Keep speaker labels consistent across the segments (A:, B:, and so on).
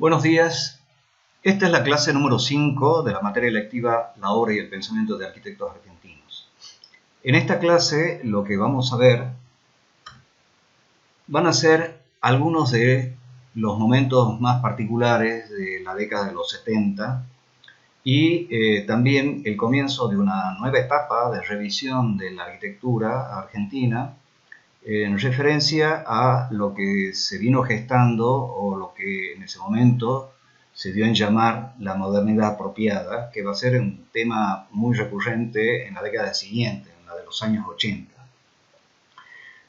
A: Buenos días. Esta es la clase número 5 de la materia electiva La obra y el pensamiento de arquitectos argentinos. En esta clase lo que vamos a ver van a ser algunos de los momentos más particulares de la década de los 70 y también el comienzo de una nueva etapa de revisión de la arquitectura argentina en referencia a lo que se vino gestando o lo que en ese momento se dio en llamar la modernidad apropiada, que va a ser un tema muy recurrente en la década siguiente, en la de los años 80.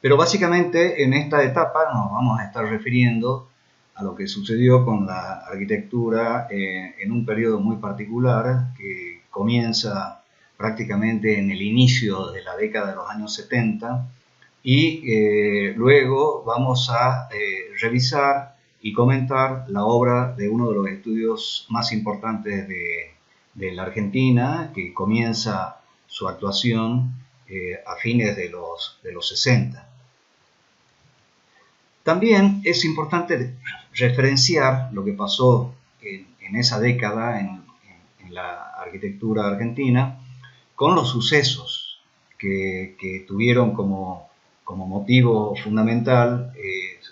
A: Pero básicamente en esta etapa nos vamos a estar refiriendo a lo que sucedió con la arquitectura en un periodo muy particular que comienza prácticamente en el inicio de la década de los años 70 y luego vamos a revisar y comentar la obra de uno de los estudios más importantes de la Argentina, que comienza su actuación a fines de los 60. También es importante referenciar lo que pasó en esa década en la arquitectura argentina con los sucesos que tuvieron como motivo fundamental,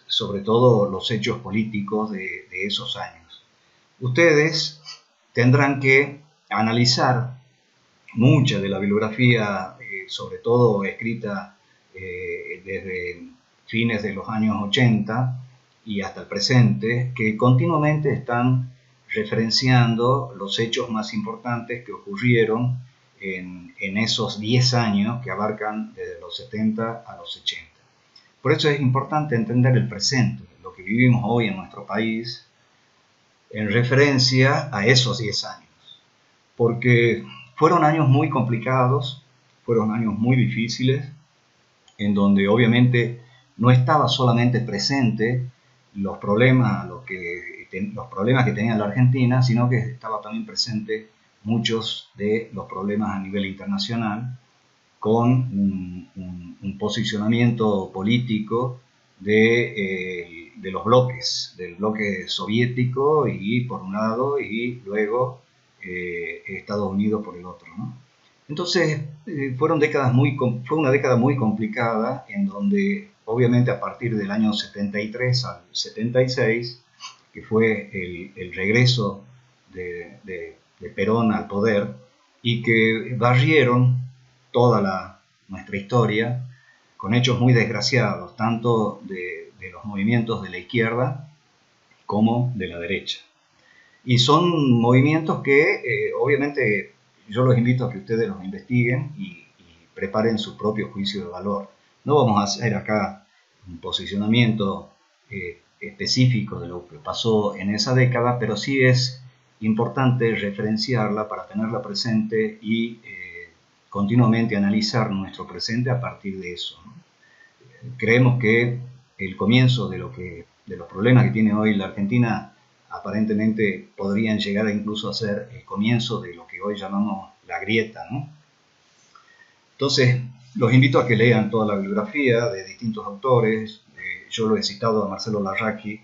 A: sobre todo los hechos políticos de esos años. Ustedes tendrán que analizar mucha de la bibliografía, sobre todo escrita desde fines de los años 80 y hasta el presente, que continuamente están referenciando los hechos más importantes que ocurrieron en esos 10 años que abarcan desde los 70 a los 80. Por eso es importante entender el presente, lo que vivimos hoy en nuestro país, en referencia a esos 10 años. Porque fueron años muy complicados, fueron años muy difíciles, en donde obviamente no estaba solamente presente los problemas que tenía la Argentina, sino que estaba también presente muchos de los problemas a nivel internacional, con un posicionamiento político de los bloques, del bloque soviético y por un lado, y luego Estados Unidos por el otro, ¿no? Entonces fue una década muy complicada, en donde obviamente a partir del año 73 al 76, que fue el regreso de Perón al poder, y que barrieron toda nuestra historia con hechos muy desgraciados, tanto de los movimientos de la izquierda como de la derecha. Y son movimientos que obviamente yo los invito a que ustedes los investiguen y preparen su propio juicio de valor. No vamos a hacer acá un posicionamiento específico de lo que pasó en esa década, pero sí es importante referenciarla para tenerla presente y continuamente analizar nuestro presente a partir de eso, ¿no? Creemos que el comienzo de los problemas que tiene hoy la Argentina aparentemente podrían llegar incluso a ser el comienzo de lo que hoy llamamos la grieta, ¿no? Entonces, los invito a que lean toda la bibliografía de distintos autores. Yo lo he citado a Marcelo Larraqui,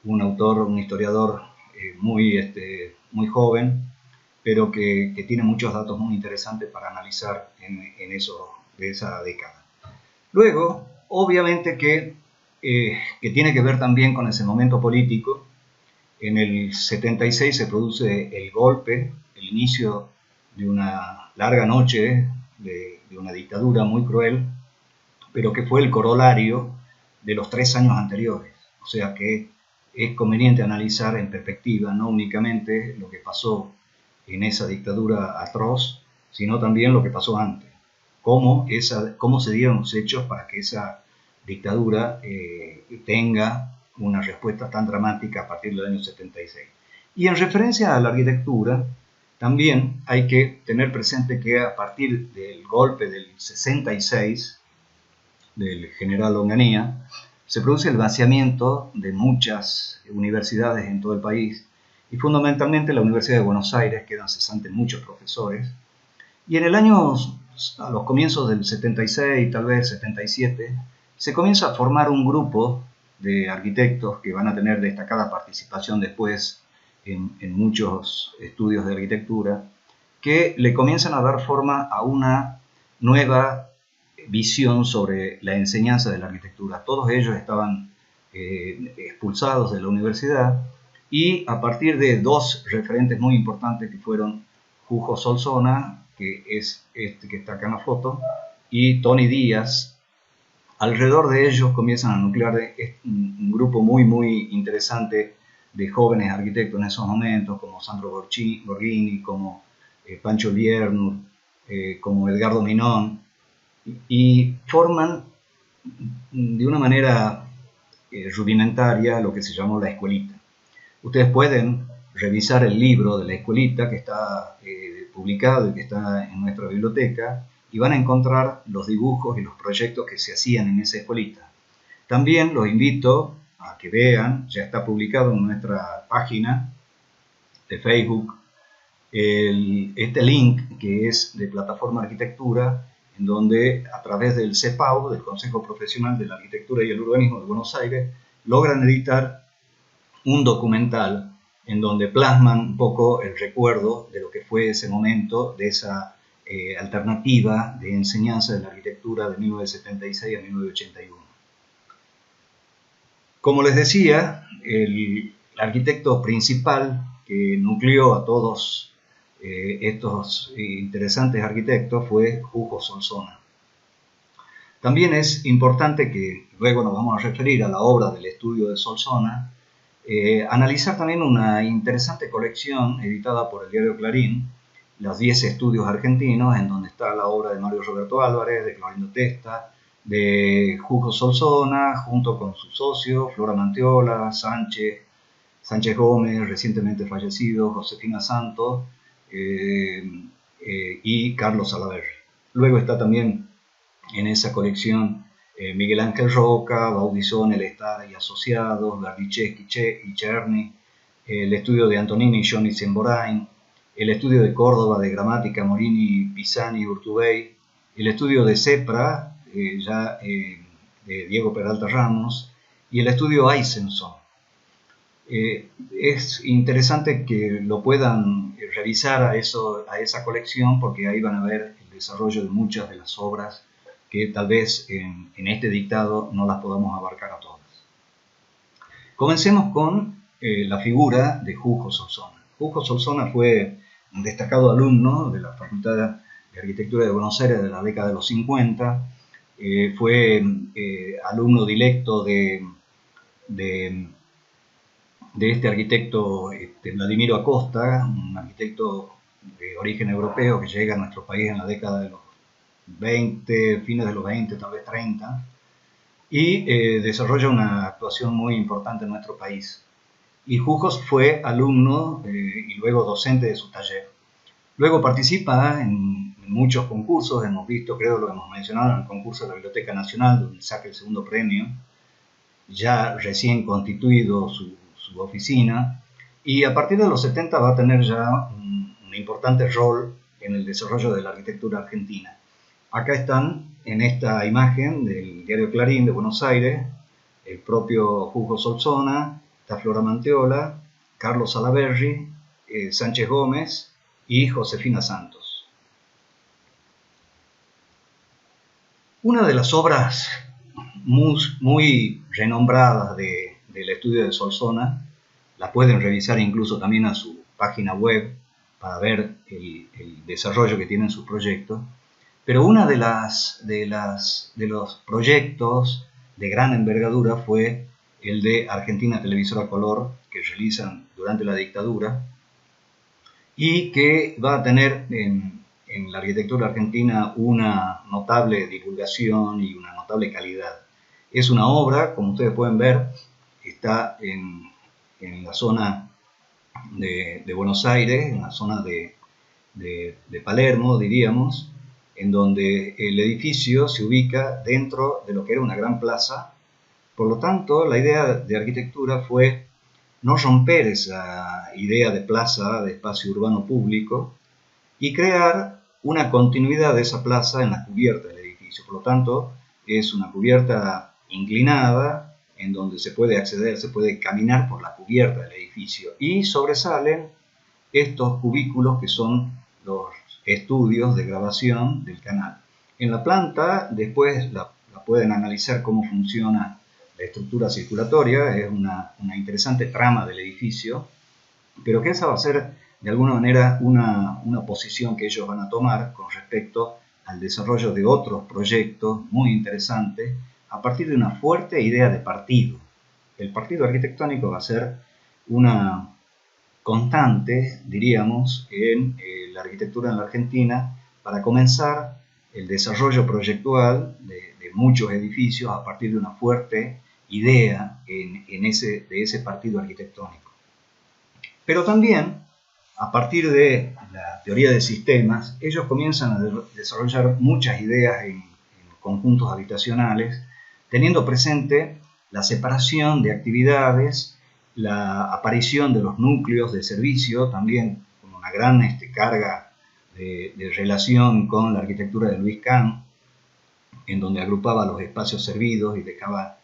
A: un autor, un historiador muy joven, pero que tiene muchos datos muy interesantes para analizar en esa década. Luego, obviamente que tiene que ver también con ese momento político. En el 76 se produce el golpe, el inicio de una larga noche de una dictadura muy cruel, pero que fue el corolario de los 3 años anteriores. O sea que es conveniente analizar en perspectiva no únicamente lo que pasó en esa dictadura atroz, sino también lo que pasó antes. Cómo se dieron los hechos para que esa dictadura tenga una respuesta tan dramática a partir del año 76. Y en referencia a la arquitectura, también hay que tener presente que a partir del golpe del 66 del general Onganía, se produce el vaciamiento de muchas universidades en todo el país, y fundamentalmente la Universidad de Buenos Aires, quedan cesantes muchos profesores, y en el año, a los comienzos del 76, tal vez 77, se comienza a formar un grupo de arquitectos que van a tener destacada participación después en muchos estudios de arquitectura, que le comienzan a dar forma a una nueva visión sobre la enseñanza de la arquitectura. Todos ellos estaban expulsados de la universidad, y a partir de dos referentes muy importantes que fueron Jujo Solsona, que es este que está acá en la foto, y Tony Díaz, alrededor de ellos comienzan a nuclear un grupo muy interesante de jóvenes arquitectos en esos momentos, como Sandro Borghini, como Pancho Liernur, como Edgardo Minón, y forman de una manera rudimentaria lo que se llamó la escuelita. Ustedes pueden revisar el libro de la escuelita que está publicado y que está en nuestra biblioteca, y van a encontrar los dibujos y los proyectos que se hacían en esa escuelita. También los invito a que vean, ya está publicado en nuestra página de Facebook, este link que es de Plataforma Arquitectura, en donde a través del CEPAU, del Consejo Profesional de la Arquitectura y el Urbanismo de Buenos Aires, logran editar un documental en donde plasman un poco el recuerdo de lo que fue ese momento, de esa alternativa de enseñanza de la arquitectura de 1976 a 1981. Como les decía, el arquitecto principal que nucleó a todos estos interesantes arquitectos fue Jujo Solsona. También es importante, que luego nos vamos a referir a la obra del estudio de Solsona, analizar también una interesante colección editada por el diario Clarín, Los 10 estudios argentinos, en donde está la obra de Mario Roberto Álvarez, de Clorindo Testa, de Jujo Solsona, junto con su socio, Flora Mantiola, Sánchez Gómez, recientemente fallecido, Josefina Santos, y Carlos Salaverry. Luego está también en esa colección Miguel Ángel Roca, Baudisson, Elestar y Asociados, Gardicheschi y Cherny, el estudio de Antonini y Johnny Semborain, el estudio de Córdoba de Gramática, Morini, Pisani y Urtubey, el estudio de Cepra, de Diego Peralta Ramos, y el estudio Eisenson. Es interesante que lo puedan revisar a esa colección, porque ahí van a ver el desarrollo de muchas de las obras que tal vez en este dictado no las podamos abarcar a todas. Comencemos con la figura de Jujo Solsona. Jujo Solsona fue un destacado alumno de la Facultad de Arquitectura de Buenos Aires de la década de los 50, fue alumno directo de este arquitecto Vladimiro Acosta, un arquitecto de origen europeo que llega a nuestro país en la década de los 20, fines de los 20, tal vez 30, y desarrolla una actuación muy importante en nuestro país. Y Jujos fue alumno y luego docente de su taller. Luego participa en muchos concursos, hemos visto, creo lo hemos mencionado, en el concurso de la Biblioteca Nacional, donde saca el segundo premio, ya recién constituido su oficina, y a partir de los 70 va a tener ya un importante rol en el desarrollo de la arquitectura argentina. Acá están, en esta imagen del diario Clarín de Buenos Aires, el propio Jujo Solsona, está Flora Mantiola, Carlos Salaverry, Sánchez Gómez y Josefina Santos. Una de las obras muy renombradas del estudio de Solsona, la pueden revisar incluso también a su página web para ver el desarrollo que tienen sus proyectos, pero una de los proyectos de gran envergadura fue el de Argentina Televisora Color, que realizan durante la dictadura y que va a tener en la arquitectura argentina una notable divulgación y una notable calidad. Es una obra, como ustedes pueden ver, está en la zona de Buenos Aires, en la zona de Palermo, diríamos, en donde el edificio se ubica dentro de lo que era una gran plaza. Por lo tanto, la idea de arquitectura fue no romper esa idea de plaza, de espacio urbano público, y crear una continuidad de esa plaza en la cubierta del edificio. Por lo tanto, es una cubierta inclinada, en donde se puede acceder, se puede caminar por la cubierta del edificio, y sobresalen estos cubículos que son los estudios de grabación del canal. En la planta después la pueden analizar cómo funciona la estructura circulatoria, es una interesante trama del edificio, pero que esa va a ser de alguna manera una posición que ellos van a tomar con respecto al desarrollo de otros proyectos muy interesantes a partir de una fuerte idea de partido. El partido arquitectónico va a ser una constante, diríamos, en la arquitectura en la Argentina para comenzar el desarrollo proyectual de muchos edificios a partir de una fuerte idea de ese partido arquitectónico. Pero también, a partir de la teoría de sistemas, ellos comienzan a desarrollar muchas ideas en conjuntos habitacionales, teniendo presente la separación de actividades, la aparición de los núcleos de servicio, también con una gran carga de relación con la arquitectura de Luis Kahn, en donde agrupaba los espacios servidos y dejaba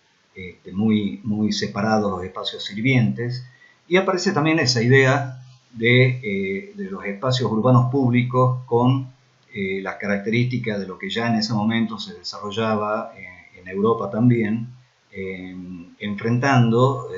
A: muy separados los espacios sirvientes. Y aparece también esa idea de los espacios urbanos públicos con las características de lo que ya en ese momento se desarrollaba en Europa también, enfrentando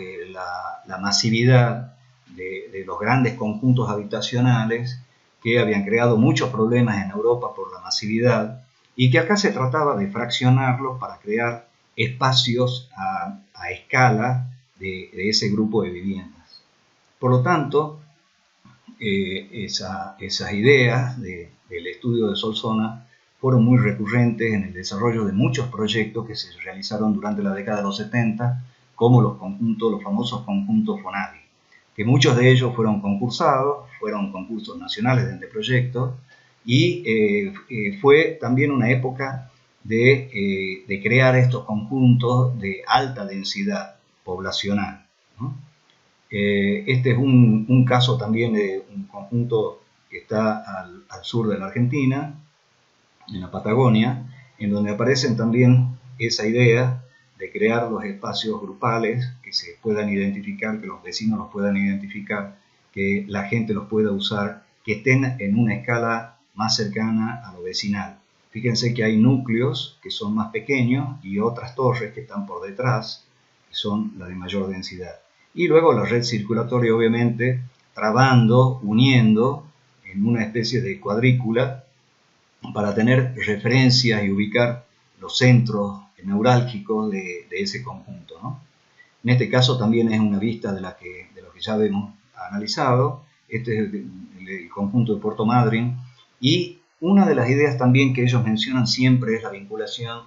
A: la masividad de los grandes conjuntos habitacionales que habían creado muchos problemas en Europa por la masividad, y que acá se trataba de fraccionarlos para crear espacios a escala de ese grupo de viviendas. Por lo tanto, esas ideas del estudio de Solsona fueron muy recurrentes en el desarrollo de muchos proyectos que se realizaron durante la década de los 70, como los famosos conjuntos FONAVI, que muchos de ellos fueron concursados, fueron concursos nacionales de proyectos, y fue también una época de crear estos conjuntos de alta densidad poblacional, ¿no? Este es un caso también de un conjunto que está al sur de la Argentina, en la Patagonia, en donde aparecen también esa idea de crear los espacios grupales que se puedan identificar, que los vecinos los puedan identificar, que la gente los pueda usar, que estén en una escala más cercana a lo vecinal. Fíjense que hay núcleos que son más pequeños y otras torres que están por detrás, que son la de mayor densidad. Y luego la red circulatoria, obviamente, trabando, uniendo en una especie de cuadrícula para tener referencias y ubicar los centros neurálgicos de ese conjunto, ¿no? En este caso también es una vista de lo que ya hemos analizado. Este es el conjunto de Puerto Madryn, y una de las ideas también que ellos mencionan siempre es la vinculación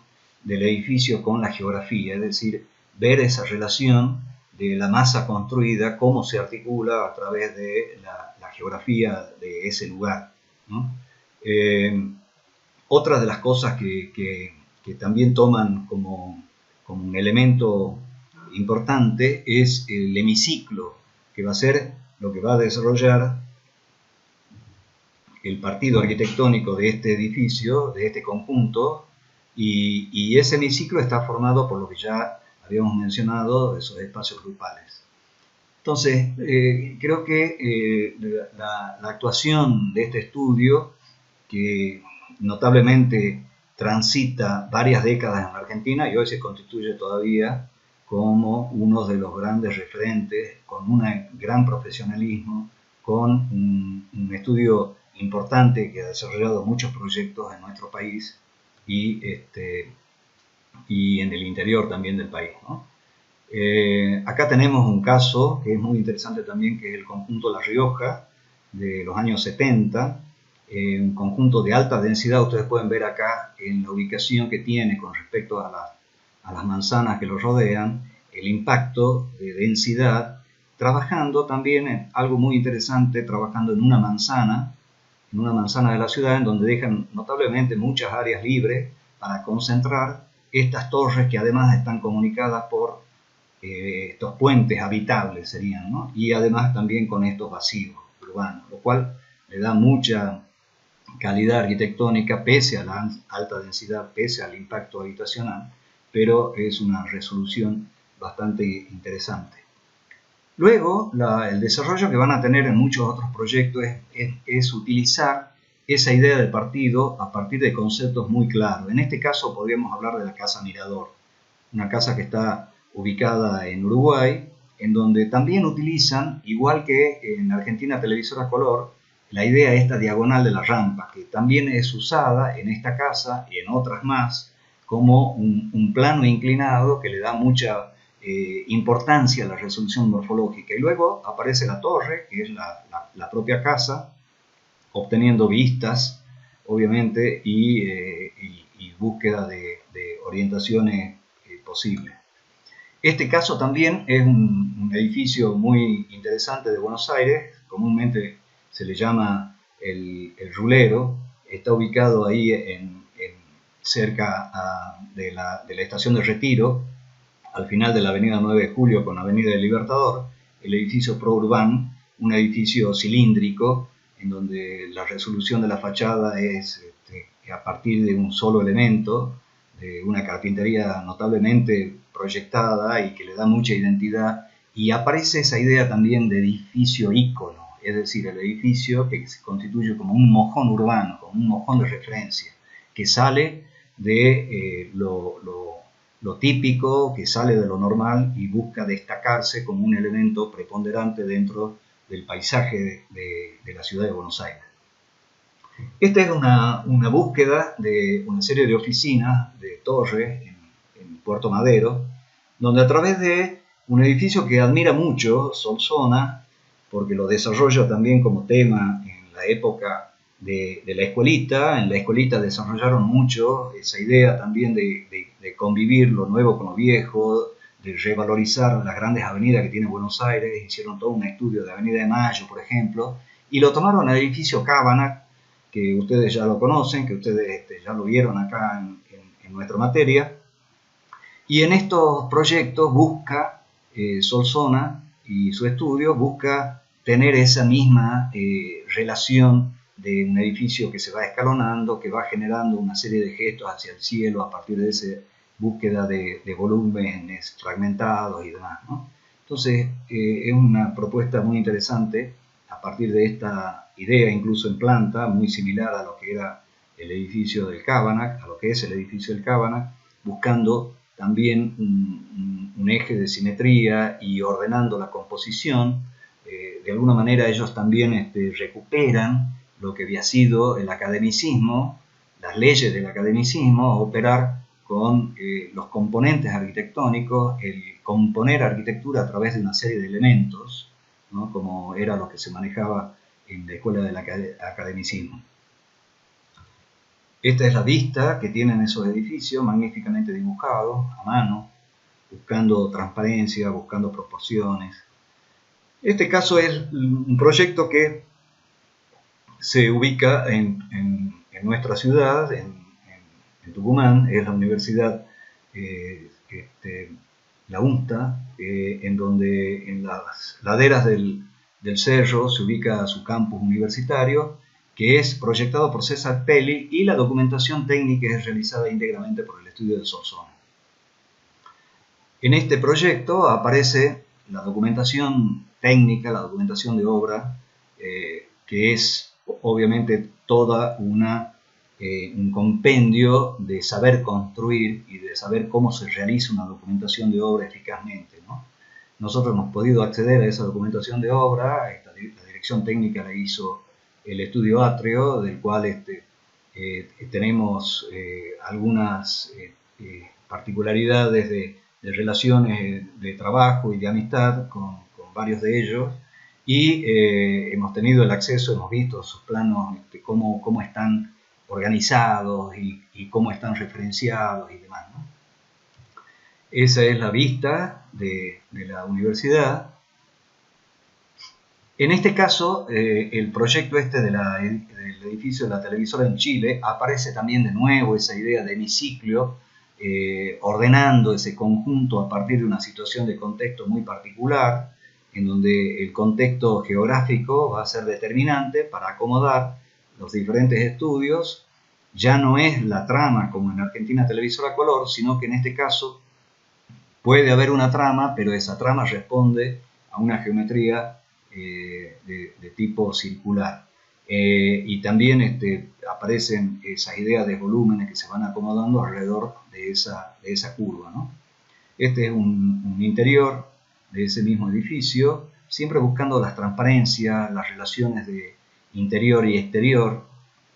A: del edificio con la geografía, es decir, ver esa relación de la masa construida, cómo se articula a través de la geografía de ese lugar, ¿no? Otra de las cosas que también toman como un elemento importante es el hemiciclo, que va a ser lo que va a desarrollar el partido arquitectónico de este edificio, de este conjunto, y ese hemiciclo está formado por lo que ya habíamos mencionado, esos espacios grupales. Entonces, creo que la actuación de este estudio, que notablemente transita varias décadas en la Argentina y hoy se constituye todavía como uno de los grandes referentes, con un gran profesionalismo, con un estudio importante que ha desarrollado muchos proyectos en nuestro país y en el interior también del país, ¿no? Acá tenemos un caso que es muy interesante también, que es el conjunto La Rioja de los años 70, un conjunto de alta densidad. Ustedes pueden ver acá en la ubicación que tiene con respecto a las manzanas que lo rodean, el impacto de densidad, trabajando también en algo muy interesante, trabajando en una manzana de la ciudad, en donde dejan notablemente muchas áreas libres para concentrar estas torres, que además están comunicadas por estos puentes habitables serían, ¿no? Y además también con estos vacíos urbanos, lo cual le da mucha calidad arquitectónica pese a la alta densidad, pese al impacto habitacional, pero es una resolución bastante interesante. Luego, el desarrollo que van a tener en muchos otros proyectos es utilizar esa idea de partido a partir de conceptos muy claros. En este caso podríamos hablar de la Casa Mirador, una casa que está ubicada en Uruguay, en donde también utilizan, igual que en Argentina Televisora Color, la idea esta diagonal de la rampa, que también es usada en esta casa y en otras más como un plano inclinado que le da mucha importancia a la resolución morfológica. Y luego aparece la torre, que es la propia casa, obteniendo vistas, obviamente, y búsqueda de orientaciones posibles. Este caso también es un edificio muy interesante de Buenos Aires, comúnmente se le llama el Rulero, está ubicado ahí cerca de la estación de Retiro, al final de la avenida 9 de Julio con avenida del Libertador, el edificio ProUrban, un edificio cilíndrico, en donde la resolución de la fachada es a partir de un solo elemento, de una carpintería notablemente proyectada y que le da mucha identidad, y aparece esa idea también de edificio ícono, es decir, el edificio que se constituye como un mojón urbano, como un mojón de referencia, que sale de lo típico, que sale de lo normal y busca destacarse como un elemento preponderante dentro del paisaje de la ciudad de Buenos Aires. Esta es una búsqueda de una serie de oficinas de torres en Puerto Madero, donde a través de un edificio que admira mucho Solsona, porque lo desarrolla también como tema en la época de la escuelita. En la escuelita desarrollaron mucho esa idea también de convivir lo nuevo con lo viejo, de revalorizar las grandes avenidas que tiene Buenos Aires. Hicieron todo un estudio de Avenida de Mayo, por ejemplo, y lo tomaron al edificio Cabana, que ustedes ya lo conocen, que ustedes ya lo vieron acá en nuestra materia. Y en estos proyectos busca Solsona y su estudio busca tener esa misma relación de un edificio que se va escalonando, que va generando una serie de gestos hacia el cielo a partir de esa búsqueda de volúmenes fragmentados y demás, ¿no? Entonces es una propuesta muy interesante a partir de esta idea, incluso en planta, muy similar a lo que era el edificio del Cabana, a lo que es el edificio del Cabana, buscando también un eje de simetría y ordenando la composición. De alguna manera ellos también recuperan lo que había sido el academicismo, las leyes del academicismo, operar con los componentes arquitectónicos, el componer arquitectura a través de una serie de elementos, ¿no? Como era lo que se manejaba en la escuela del academicismo. Esta es la vista que tienen esos edificios, magníficamente dibujados a mano, buscando transparencia, buscando proporciones. Este caso es un proyecto que se ubica en nuestra ciudad, en Tucumán, es la Universidad la UNTA, en donde en las laderas del cerro se ubica su campus universitario, que es proyectado por César Pelli, y la documentación técnica es realizada íntegramente por el estudio de Solsona. En este proyecto aparece la documentación técnica, la documentación de obra, que es obviamente toda un compendio de saber construir y de saber cómo se realiza una documentación de obra eficazmente, ¿no? Nosotros hemos podido acceder a esa documentación de obra. La dirección técnica la hizo el estudio Atrio, del cual tenemos algunas particularidades de relaciones de trabajo y de amistad con varios de ellos, y hemos tenido el acceso, hemos visto sus planos, cómo están organizados y cómo están referenciados y demás, ¿no? Esa es la vista de la universidad. En este caso, el proyecto del edificio de la televisora en Chile, aparece también de nuevo esa idea de hemiciclo, ordenando ese conjunto a partir de una situación de contexto muy particular, en donde el contexto geográfico va a ser determinante para acomodar los diferentes estudios. Ya no es la trama como en Argentina Televisora Color, sino que en este caso puede haber una trama, pero esa trama responde a una geometría de tipo circular. Y también aparecen esas ideas de volúmenes que se van acomodando alrededor de esa curva, ¿no? Este es un interior de ese mismo edificio, siempre buscando las transparencias, las relaciones de interior y exterior,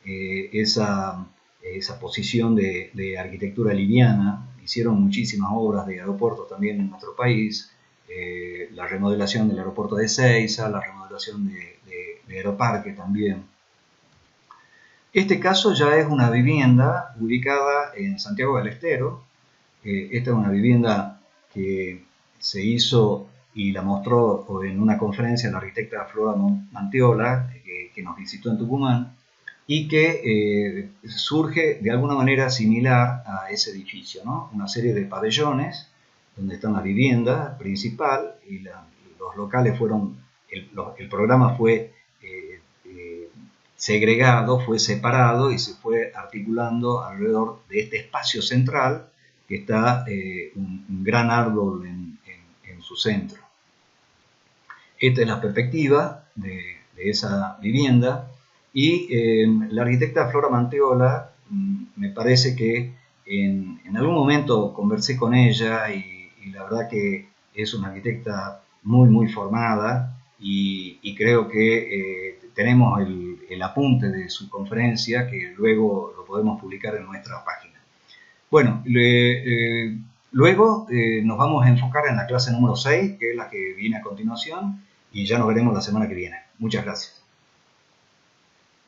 A: esa posición de arquitectura liviana. Hicieron muchísimas obras de aeropuertos también en nuestro país, la remodelación del aeropuerto de Ezeiza, la remodelación de Aeroparque también. Este caso ya es una vivienda ubicada en Santiago del Estero. Esta es una vivienda que se hizo y la mostró en una conferencia la arquitecta Flora Mantiola, que nos visitó en Tucumán, y que surge de alguna manera similar a ese edificio, ¿no? Una serie de pabellones donde está la vivienda principal y los locales fueron, el programa fue segregado, fue separado y se fue articulando alrededor de este espacio central que está un gran árbol en su centro. Esta es la perspectiva de esa vivienda y la arquitecta Flora Mantiola, me parece que en algún momento conversé con ella y la verdad que es una arquitecta muy formada y creo que tenemos el apunte de su conferencia que luego lo podemos publicar en nuestra página. Bueno, luego nos vamos a enfocar en la clase número 6, que es la que viene a continuación, y ya nos veremos la semana que viene. Muchas gracias.